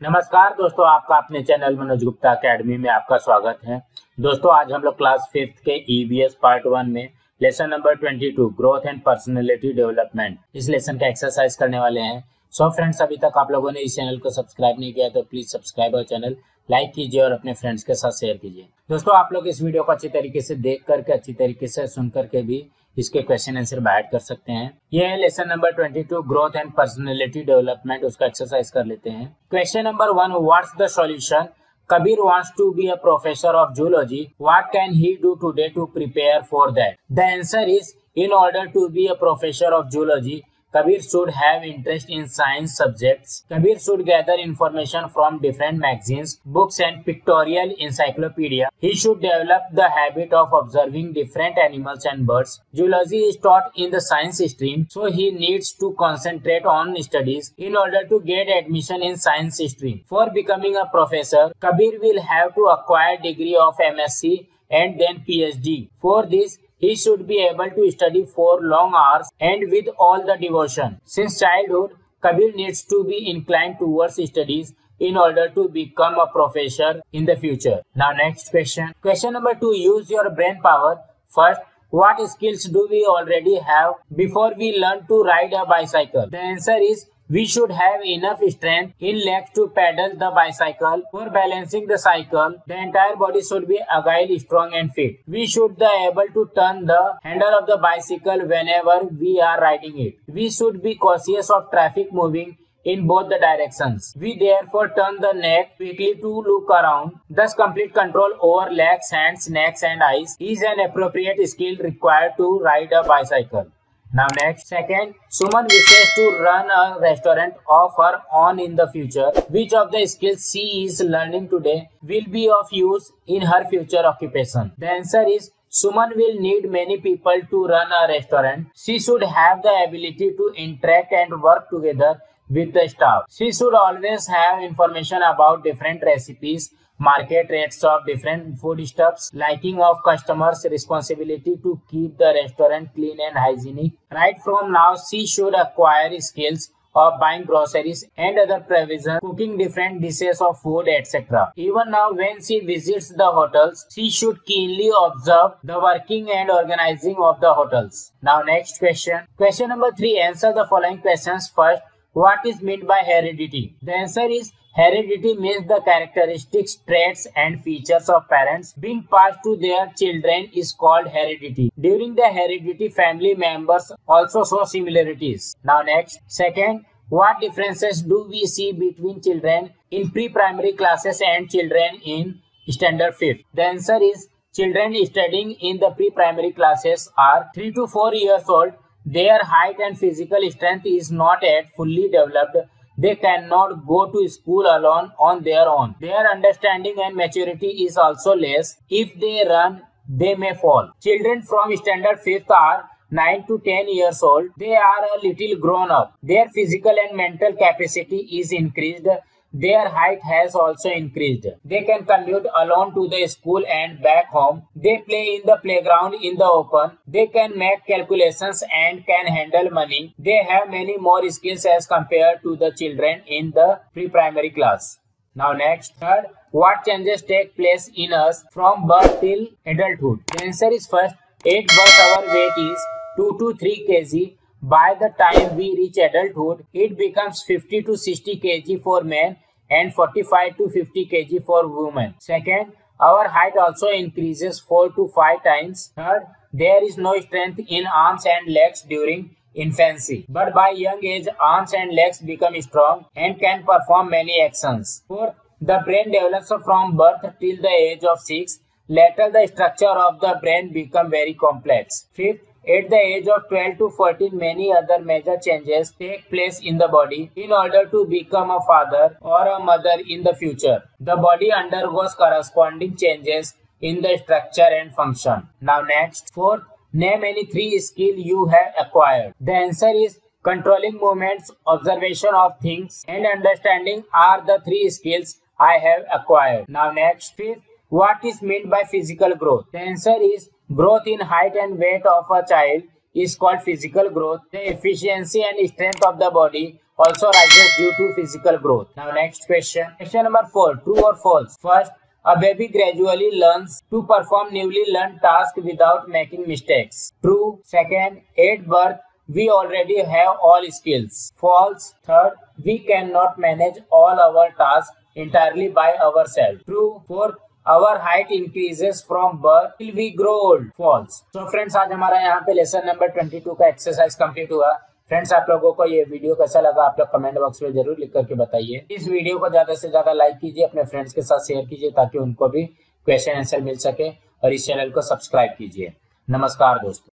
नमस्कार दोस्तों, आपका अपने चैनल मनोज गुप्ता अकेडमी में आपका स्वागत है। दोस्तों आज हम लोग क्लास 5th के ईवीएस पार्ट 1 में lesson number 22 growth and personality development इस लेसन का एक्सरसाइज करने वाले हैं। सो फ्रेंड्स, अभी तक आप लोगों ने इस चैनल को सब्सक्राइब नहीं किया तो प्लीज सब्सक्राइब और चैनल लाइक कीजिए और अपने फ्रेंड्स के साथ शेयर कीजिए। दोस्तों आप लोग इस वीडियो को अच्छी तरीके से देख करके, अच्छी तरीके से सुन करके भी इसके क्वेश्चन आंसर बाहर कर सकते हैं। ये है lesson number 22 growth and personality development, उसका एक्सरसाइज कर लेते हैं। Question number 1, what's the solution? Kabir wants to be a professor of zoology. What can he do today to prepare for that? The answer is, in order to be a professor of zoology, Kabir should have interest in science subjects. Kabir should gather information from different magazines, books and pictorial encyclopedia. He should develop the habit of observing different animals and birds. Zoology is taught in the science stream, so he needs to concentrate on studies in order to get admission in science stream. For becoming a professor, Kabir will have to acquire degree of MSc and then PhD. For this, he should be able to study for long hours and with all the devotion. Since childhood, Kabir needs to be inclined towards studies in order to become a professor in the future. Now next question. Question number 2, use your brain power. First, what skills do we already have before we learn to ride a bicycle? The answer is, we should have enough strength in legs to pedal the bicycle. For balancing the cycle, the entire body should be agile, strong and fit. We should be able to turn the handle of the bicycle whenever we are riding it. We should be cautious of traffic moving in both the directions. We therefore turn the neck quickly to look around. Thus complete control over legs, hands, necks and eyes is an appropriate skill required to ride a bicycle. Now next, second, Suman wishes to run a restaurant of her own in the future. Which of the skills she is learning today will be of use in her future occupation? The answer is, Suman will need many people to run a restaurant. She should have the ability to interact and work together with the staff. She should always have information about different recipes, market rates of different foodstuffs, liking of customers, responsibility to keep the restaurant clean and hygienic. Right from now, she should acquire skills of buying groceries and other provisions, cooking different dishes of food, etc. Even now, when she visits the hotels, she should keenly observe the working and organizing of the hotels. Now next question. Question number 3, answer the following questions. First, what is meant by heredity? The answer is, heredity means the characteristics, traits and features of parents being passed to their children is called heredity. During the heredity, family members also show similarities. Now next. Second, what differences do we see between children in pre-primary classes and children in standard 5th? The answer is, children studying in the pre-primary classes are 3 to 4 years old. Their height and physical strength is not yet fully developed. They cannot go to school alone on their own. Their understanding and maturity is also less. If they run, they may fall. Children from standard 5th are 9 to 10 years old. They are a little grown up. Their physical and mental capacity is increased. Their height has also increased. They can commute alone to the school and back home. They play in the playground in the open. They can make calculations and can handle money. They have many more skills as compared to the children in the pre-primary class. Now next. Third, what changes take place in us from birth till adulthood? The answer is, first, at birth our weight is 2 to 3 kg. By the time we reach adulthood, it becomes 50 to 60 kg for men and 45 to 50 kg for women. Second, our height also increases 4 to 5 times. Third, there is no strength in arms and legs during infancy, but by young age, arms and legs become strong and can perform many actions. Fourth, the brain develops from birth till the age of 6. Later, the structure of the brain becomes very complex. Fifth, at the age of 12 to 14, many other major changes take place in the body. In order to become a father or a mother in the future, the body undergoes corresponding changes in the structure and function. Now next. Fourth, name any 3 skills you have acquired. The answer is, controlling movements, observation of things and understanding are the 3 skills I have acquired. Now next. Fifth, what is meant by physical growth? The answer is, growth in height and weight of a child is called physical growth. The efficiency and strength of the body also rises due to physical growth. Now next question. Question number 4. True or false? First, a baby gradually learns to perform newly learned tasks without making mistakes. True. Second, at birth, we already have all skills. False. Third, we cannot manage all our tasks entirely by ourselves. True. Fourth, our height increases from birth till we grow old. False. So friends, आज हमारा यहाँ पे lesson number 22 का exercise complete हुआ। Friends, आप लोगों को ये वीडियो कैसा लगा आप लोग कमेंट बॉक्स में जरूर लिख करके बताइए। इस वीडियो को ज्यादा से ज्यादा लाइक कीजिए, अपने फ्रेंड्स के साथ शेयर कीजिए ताकि उनको भी क्वेश्चन आंसर मिल सके, और इस चैनल को सब्सक्राइब कीजिए। नमस्कार दोस्तों।